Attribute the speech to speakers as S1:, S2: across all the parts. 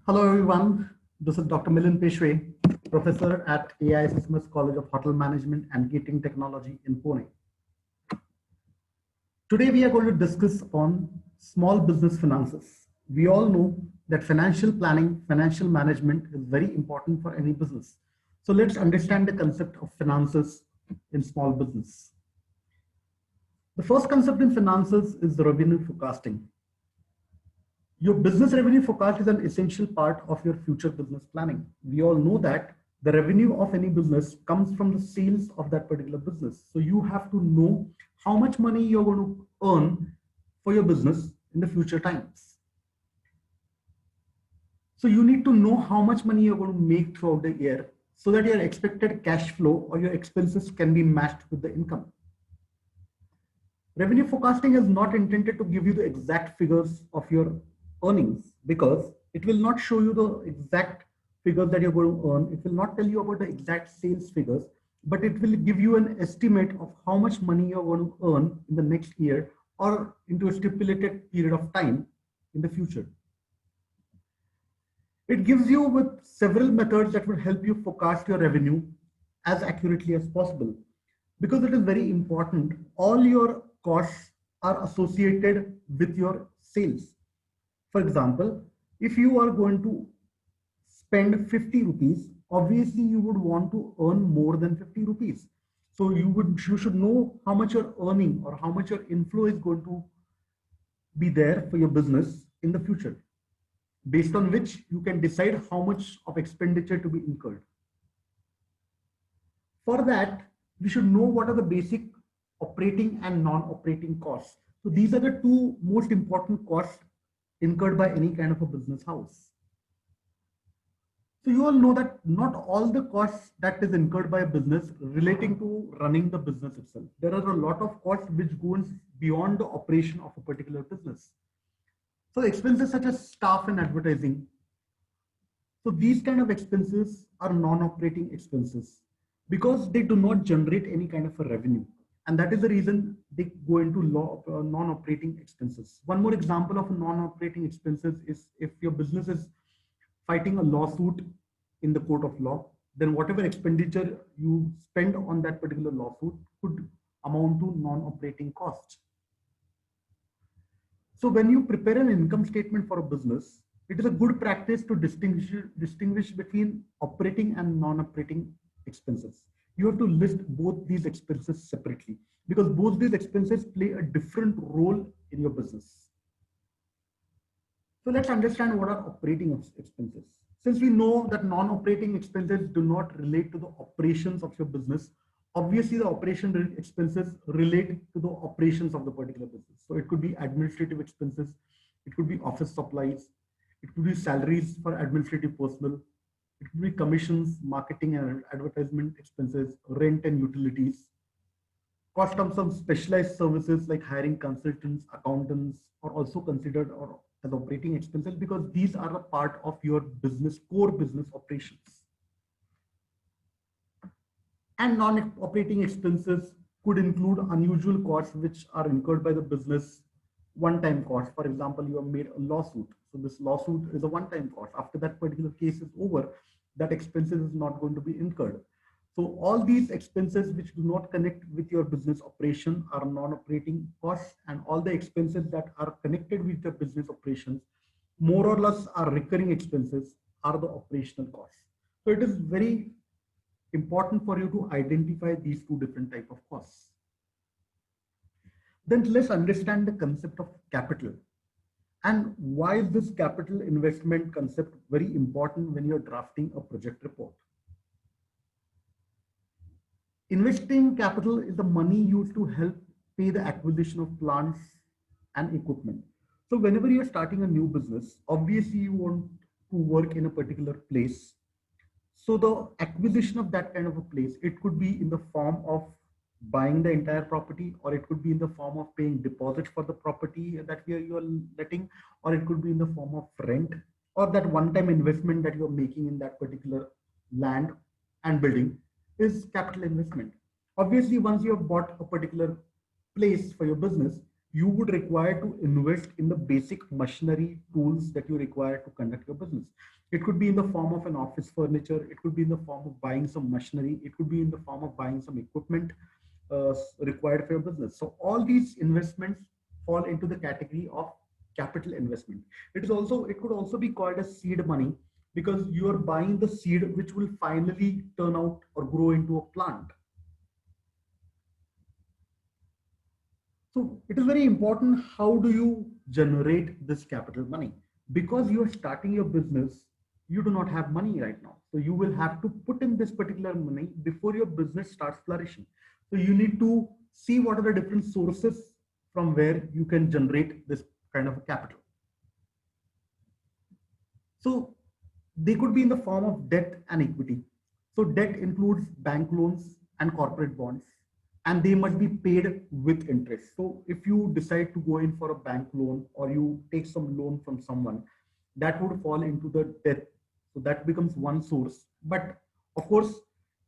S1: Hello, everyone. This is Dr. Milind Peshwe, professor at AISSMS College of Hotel Management and Catering Technology in Pune. Today, we are going to discuss on small business finances. We all know that financial planning, financial management is very important for any business. So let's understand the concept of finances in small business. The first concept in finances is the revenue forecasting. Your business revenue forecast is an essential part of your future business planning. We all know that the revenue of any business comes from the sales of that particular business. So you have to know how much money you're going to earn for your business in the future times. So you need to know how much money you're going to make throughout the year so that your expected cash flow or your expenses can be matched with the income. Revenue forecasting is not intended to give you the exact figures of your earnings because it will not show you the exact figures that you're going to earn. It will not tell you about the exact sales figures, but it will give you an estimate of how much money you're going to earn in the next year or into a stipulated period of time in the future. It gives you with several methods that will help you forecast your revenue as accurately as possible. Because it is very important, all your costs are associated with your sales. For example, if you are going to spend 50 rupees, obviously you would want to earn more than 50 rupees. So you should know how much you're earning or how much your inflow is going to be there for your business in the future, based on which you can decide how much of expenditure to be incurred. For that, we should know what are the basic operating and non-operating costs. So these are the two most important costs incurred by any kind of a business house. So you all know that not all the costs that is incurred by a business relating to running the business itself. There are a lot of costs which goes beyond the operation of a particular business. So expenses such as staff and advertising. So these kind of expenses are non-operating expenses because they do not generate any kind of a revenue. And that is the reason they go into non-operating expenses. One more example of non-operating expenses is if your business is fighting a lawsuit in the court of law, then whatever expenditure you spend on that particular lawsuit could amount to non-operating costs. So when you prepare an income statement for a business, it is a good practice to distinguish between operating and non-operating expenses. You have to list both these expenses separately because both these expenses play a different role in your business. So let's understand what are operating expenses. Since we know that non-operating expenses do not relate to the operations of your business, obviously the operation expenses relate to the operations of the particular business. So it could be administrative expenses, it could be office supplies, it could be salaries for administrative personnel, it could be commissions, marketing and advertisement expenses, rent and utilities. Cost of some specialized services like hiring consultants, accountants are also considered as operating expenses because these are a part of your business, core business operations. And non-operating expenses could include unusual costs which are incurred by the business, one-time cost. For example, you have made a lawsuit. So this lawsuit is a one-time cost. After that particular case is over, that expenses is not going to be incurred. So all these expenses which do not connect with your business operation are non-operating costs, and all the expenses that are connected with the business operations, more or less are recurring expenses, are the operational costs. So it is very important for you to identify these two different types of costs. Then let's understand the concept of capital and why is this capital investment concept very important when you're drafting a project report. Investing capital is the money used to help pay the acquisition of plants and equipment. So whenever you're starting a new business, obviously you want to work in a particular place. So the acquisition of that kind of a place, it could be in the form of buying the entire property, or it could be in the form of paying deposit for the property that you're letting, or it could be in the form of rent, or that one-time investment that you're making in that particular land and building is capital investment. Obviously, once you have bought a particular place for your business, you would require to invest in the basic machinery tools that you require to conduct your business. It could be in the form of an office furniture. It could be in the form of buying some machinery. It could be in the form of buying some equipment required for your business. So all these investments fall into the category of capital investment. It could also be called as seed money, because you are buying the seed which will finally turn out or grow into a plant. So it is very important, how do you generate this capital money? Because you are starting your business, you do not have money right now. So you will have to put in this particular money before your business starts flourishing. So you need to see what are the different sources from where you can generate this kind of capital. So they could be in the form of debt and equity. So debt includes bank loans and corporate bonds, and they must be paid with interest. So if you decide to go in for a bank loan or you take some loan from someone, that would fall into the debt. So that becomes one source. But of course,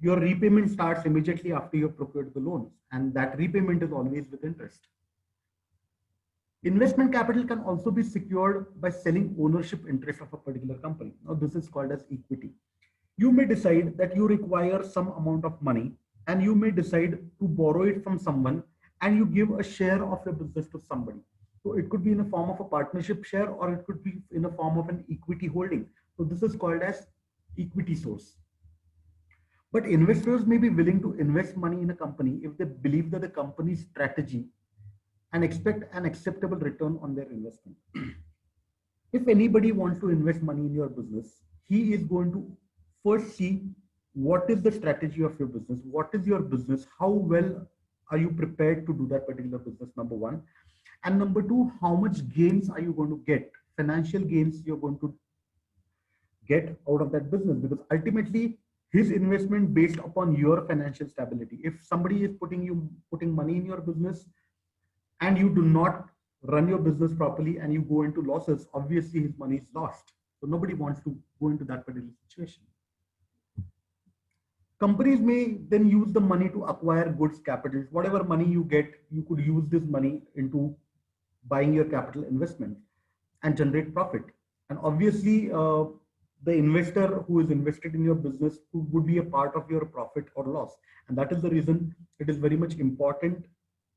S1: your repayment starts immediately after you have procured the loans, and that repayment is always with interest. Investment capital can also be secured by selling ownership interest of a particular company. Now, this is called as equity. You may decide that you require some amount of money, and you may decide to borrow it from someone, and you give a share of your business to somebody. So it could be in the form of a partnership share, or it could be in the form of an equity holding. So this is called as equity source. But investors may be willing to invest money in a company if they believe that the company's strategy and expect an acceptable return on their investment. If anybody wants to invest money in your business, he is going to first see what is the strategy of your business, what is your business, how well are you prepared to do that particular business, number one. And number two, how much gains are you going to get, financial gains you're going to get out of that business, because ultimately his investment based upon your financial stability. If somebody is putting money in your business and you do not run your business properly and you go into losses, obviously his money is lost. So nobody wants to go into that particular situation. Companies may then use the money to acquire goods, capital. Whatever money you get, you could use this money into buying your capital investment and generate profit. And obviously, the investor who is invested in your business would be a part of your profit or loss. And that is the reason it is very much important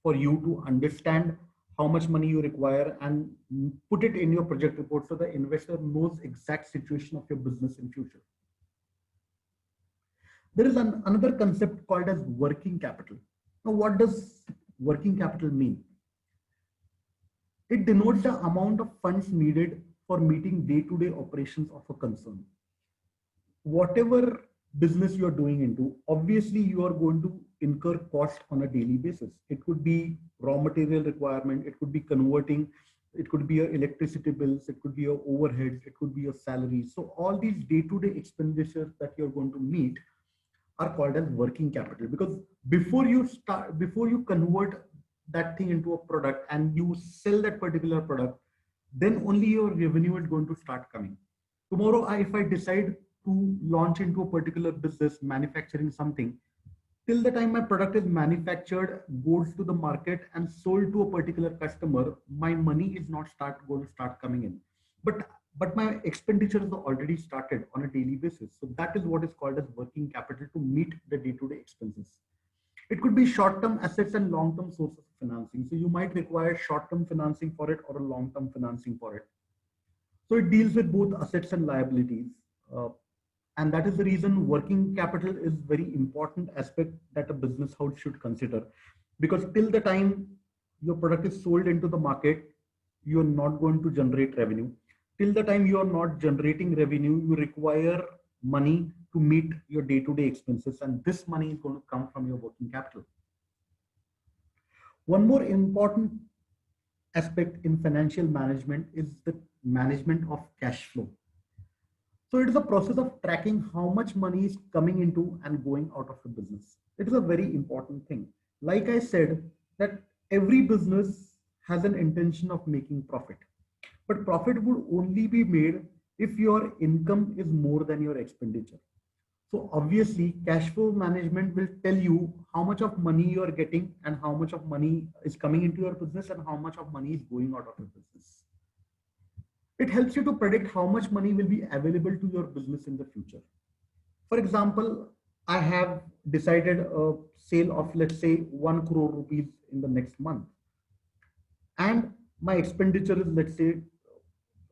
S1: for you to understand how much money you require and put it in your project report, so the investor knows exact situation of your business in future. There is another concept called as working capital. Now, what does working capital mean? It denotes the amount of funds needed for meeting day-to-day operations of a concern. Whatever business you are doing into, obviously you are going to incur cost on a daily basis. It could be raw material requirement, it could be converting, it could be your electricity bills, it could be your overheads, it could be your salaries. So all these day-to-day expenditures that you're going to meet are called as working capital, because before you convert that thing into a product and you sell that particular product, then only your revenue is going to start coming. Tomorrow, if I decide to launch into a particular business manufacturing something, till the time my product is manufactured, goes to the market and sold to a particular customer, my money is not going to start coming in. But my expenditure is already started on a daily basis. So that is what is called as working capital to meet the day-to-day expenses. It could be short-term assets and long-term sources of financing. So you might require short-term financing for it or a long-term financing for it. So it deals with both assets and liabilities. And that is the reason working capital is very important aspect that a business house should consider, because till the time your product is sold into the market, you are not going to generate revenue. Till the time you are not generating revenue, you require money to meet your day-to-day expenses, and this money is going to come from your working capital. One more important aspect in financial management is the management of cash flow. So it is a process of tracking how much money is coming into and going out of the business. It is a very important thing. Like I said, that every business has an intention of making profit, but profit would only be made if your income is more than your expenditure. So obviously, cash flow management will tell you how much of money you are getting and how much of money is coming into your business and how much of money is going out of your business. It helps you to predict how much money will be available to your business in the future. For example, I have decided a sale of, let's say, 1 crore rupees in the next month. And my expenditure is, let's say,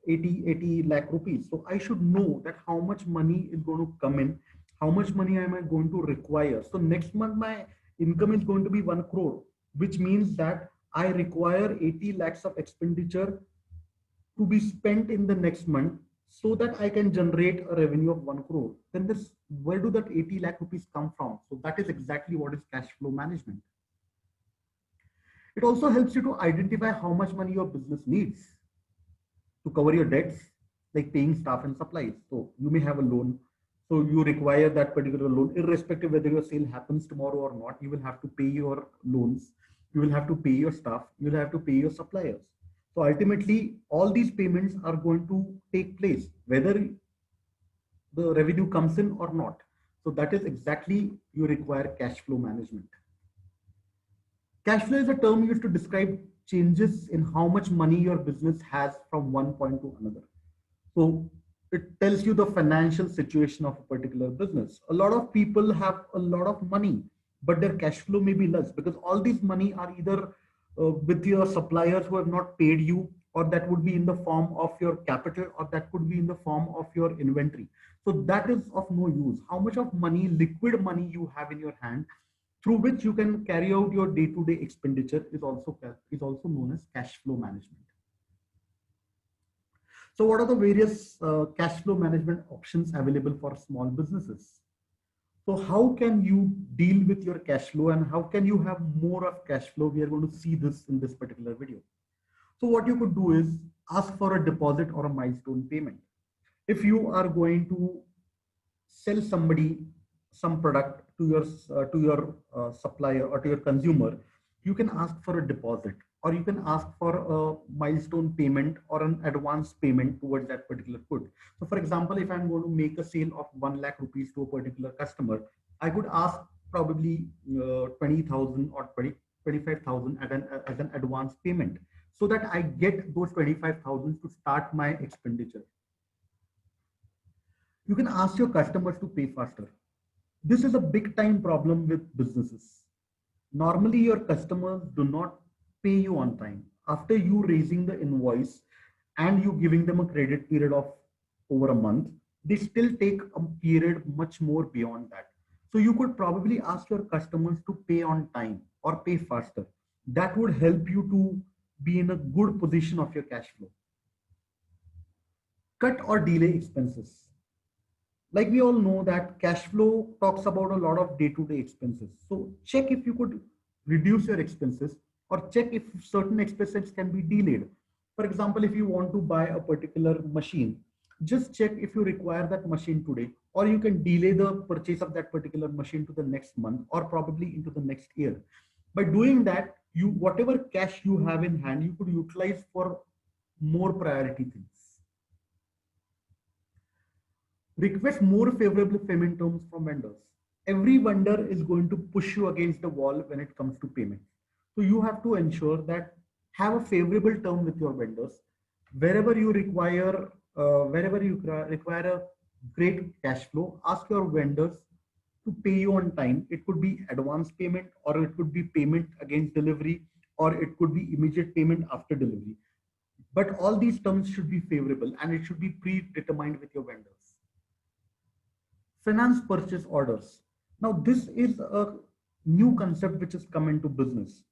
S1: 80 lakh rupees. So I should know that how much money is going to come in, how much money am I going to require. So next month, my income is going to be 1 crore, which means that I require 80 lakhs of expenditure to be spent in the next month so that I can generate a revenue of 1 crore. Then this, where do that 80 lakh rupees come from? So that is exactly what is cash flow management. It also helps you to identify how much money your business needs to cover your debts, like paying staff and supplies. So you may have a loan. So you require that particular loan, irrespective whether your sale happens tomorrow or not. You will have to pay your loans. You will have to pay your staff. You will have to pay your suppliers. So ultimately, all these payments are going to take place, whether the revenue comes in or not. So that is exactly you require cash flow management. Cash flow is a term used to describe changes in how much money your business has from one point to another. So it tells you the financial situation of a particular business. A lot of people have a lot of money, but their cash flow may be less because all these money are either with your suppliers who have not paid you, or that would be in the form of your capital, or that could be in the form of your inventory. So that is of no use. How much of money, liquid money you have in your hand through which you can carry out your day-to-day expenditure is also known as cash flow management. So what are the various cash flow management options available for small businesses? So how can you deal with your cash flow and how can you have more of cash flow? We are going to see this in this particular video. So what you could do is ask for a deposit or a milestone payment. If you are going to sell somebody some product to your supplier or to your consumer, you can ask for a deposit, or you can ask for a milestone payment or an advance payment towards that particular good. So for example, if I'm going to make a sale of 1 lakh rupees to a particular customer, I could ask probably 20,000 or 25,000 as an advance payment, so that I get those 25,000 to start my expenditure. You can ask your customers to pay faster. This is a big time problem with businesses. Normally, your customers do not pay you on time. After you raising the invoice and you giving them a credit period of over a month, they still take a period much more beyond that. So you could probably ask your customers to pay on time or pay faster. That would help you to be in a good position of your cash flow. Cut or delay expenses. Like we all know that cash flow talks about a lot of day-to-day expenses. So check if you could reduce your expenses, or check if certain expenses can be delayed. For example, if you want to buy a particular machine, just check if you require that machine today, or you can delay the purchase of that particular machine to the next month or probably into the next year. By doing that, you whatever cash you have in hand, you could utilize for more priority things. Request more favorable payment terms from vendors. Every vendor is going to push you against the wall when it comes to payment. So you have to ensure that have a favorable term with your vendors. Wherever you require a great cash flow, ask your vendors to pay you on time. It could be advance payment, or it could be payment against delivery, or it could be immediate payment after delivery. But all these terms should be favorable and it should be predetermined with your vendors. Finance purchase orders. Now, this is a new concept which has come into business.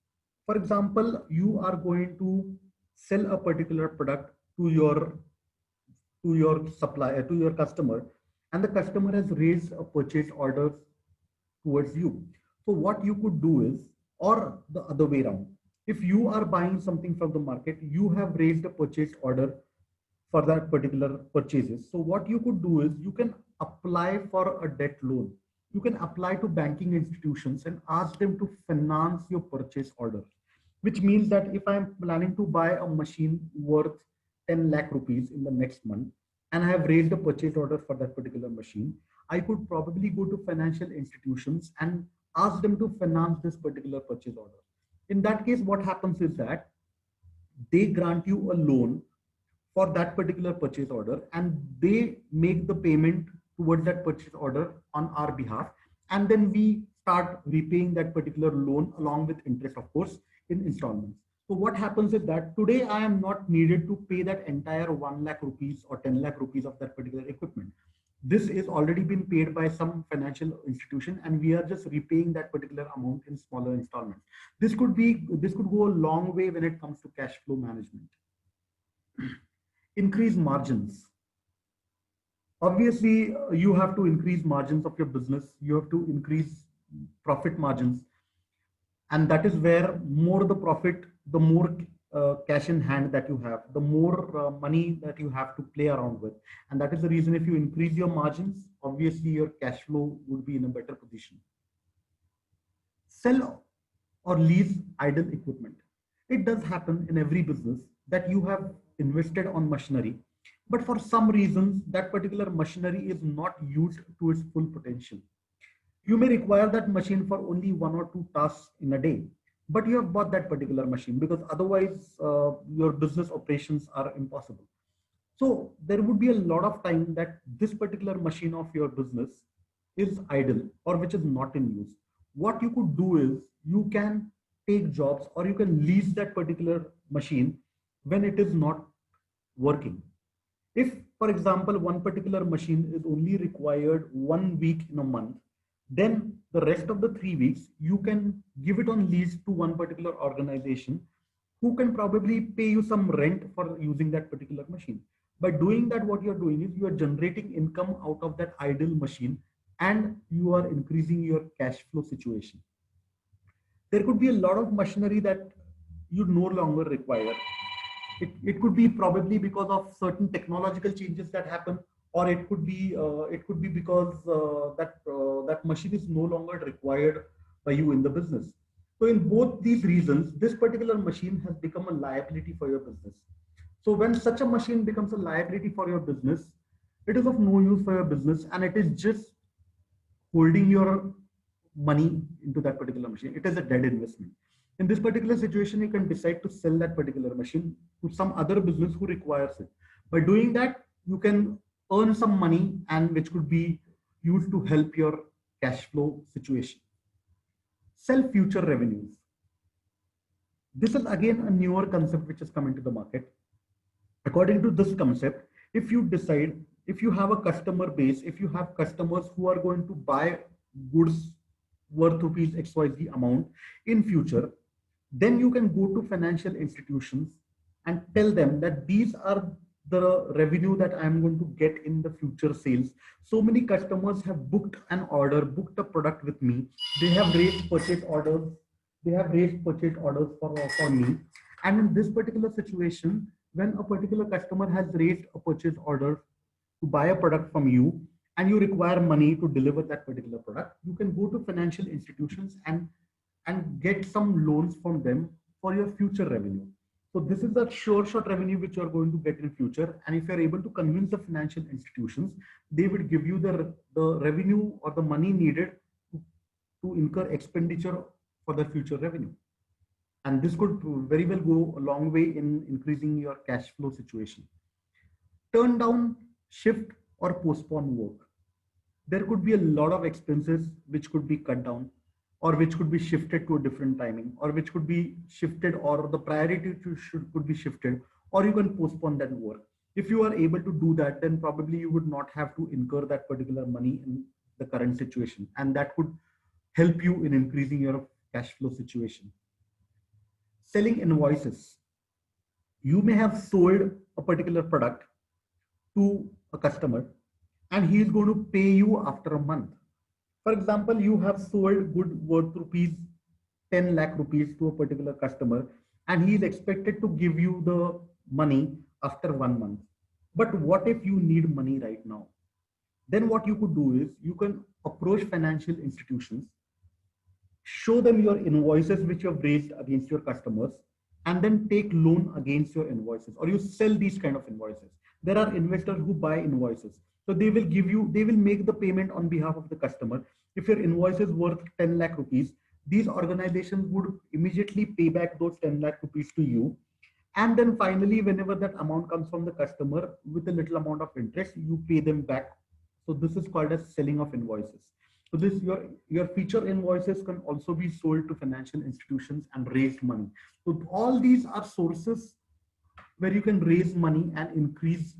S1: For example, you are going to sell a particular product to your supplier, to your customer, and the customer has raised a purchase order towards you. So what you could do is, or the other way around, if you are buying something from the market, you have raised a purchase order for that particular purchases. So what you could do is you can apply for a debt loan. You can apply to banking institutions and ask them to finance your purchase order, which means that if I'm planning to buy a machine worth 10 lakh rupees in the next month, and I have raised a purchase order for that particular machine, I could probably go to financial institutions and ask them to finance this particular purchase order. In that case, what happens is that they grant you a loan for that particular purchase order, and they make the payment towards that purchase order on our behalf. And then we start repaying that particular loan along with interest, of course, in installments. So what happens is that today I am not needed to pay that entire 1 lakh rupees or 10 lakh rupees of that particular equipment. This is already been paid by some financial institution, and we are just repaying that particular amount in smaller installments. This could go a long way when it comes to cash flow management. Increase margins. Obviously, you have to increase margins of your business. You have to increase profit margins. And that is where more the profit, the more cash in hand that you have, the more money that you have to play around with. And that is the reason if you increase your margins, obviously your cash flow would be in a better position. Sell or lease idle equipment. It does happen in every business that you have invested on machinery, but for some reasons that particular machinery is not used to its full potential. You may require that machine for only 1 or 2 tasks in a day, but you have bought that particular machine because otherwise your business operations are impossible. So there would be a lot of time that this particular machine of your business is idle or which is not in use. What you could do is you can take jobs or you can lease that particular machine when it is not working. If, for example, one particular machine is only required 1 week in a month, then the rest of the 3 weeks, you can give it on lease to one particular organization who can probably pay you some rent for using that particular machine. By doing that, what you're doing is you are generating income out of that idle machine and you are increasing your cash flow situation. There could be a lot of machinery that you no longer require. It could be probably because of certain technological changes that happen, or it could be because that machine is no longer required by you in the business. So in both these reasons, this particular machine has become a liability for your business. So when such a machine becomes a liability for your business, it is of no use for your business, and it is just holding your money into that particular machine. It is a dead investment. In this particular situation, you can decide to sell that particular machine to some other business who requires it. By doing that, you can earn some money, and which could be used to help your cash flow situation. Sell future revenues. This is again a newer concept which has come into the market. According to this concept, if you decide, if you have a customer base, if you have customers who are going to buy goods worth rupees XYZ amount in future, then you can go to financial institutions and tell them that these are the revenue that I'm going to get in the future sales. So many customers have booked an order, booked a product with me. They have raised purchase orders. They have raised purchase orders for me. And in this particular situation, when a particular customer has raised a purchase order to buy a product from you, and you require money to deliver that particular product, you can go to financial institutions and get some loans from them for your future revenue. So this is a sure shot revenue which you are going to get in future. And if you're able to convince the financial institutions, they would give you the revenue or the money needed to incur expenditure for the future revenue. And this could very well go a long way in increasing your cash flow situation. Turn down, shift, or postpone work. There could be a lot of expenses which could be cut down, or which could be shifted to a different timing, or which could be shifted, or the priority could be shifted, or you can postpone that work. If you are able to do that, then probably you would not have to incur that particular money in the current situation, and that could help you in increasing your cash flow situation. Selling invoices. You may have sold a particular product to a customer, and he is going to pay you after a month. For example, you have sold good worth rupees 10 lakh rupees to a particular customer, and he is expected to give you the money after 1 month. But what if you need money right now? Then what you could do is you can approach financial institutions, show them your invoices which you have raised against your customers, and then take loan against your invoices, or you sell these kind of invoices. There are investors who buy invoices. So they will give you, they will make the payment on behalf of the customer. If your invoice is worth 10 lakh rupees, these organizations would immediately pay back those 10 lakh rupees to you. And then finally, whenever that amount comes from the customer with a little amount of interest, you pay them back. So this is called as selling of invoices. So this your feature invoices can also be sold to financial institutions and raised money. So all these are sources where you can raise money and increase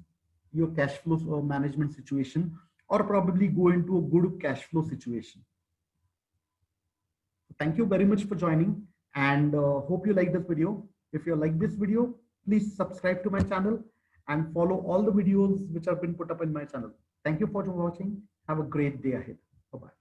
S1: your cash flows or management situation, or probably go into a good cash flow situation. Thank you very much for joining, and hope you like this video. If you like this video, please subscribe to my channel and follow all the videos which have been put up in my channel. Thank you for watching. Have a great day ahead. Bye-bye.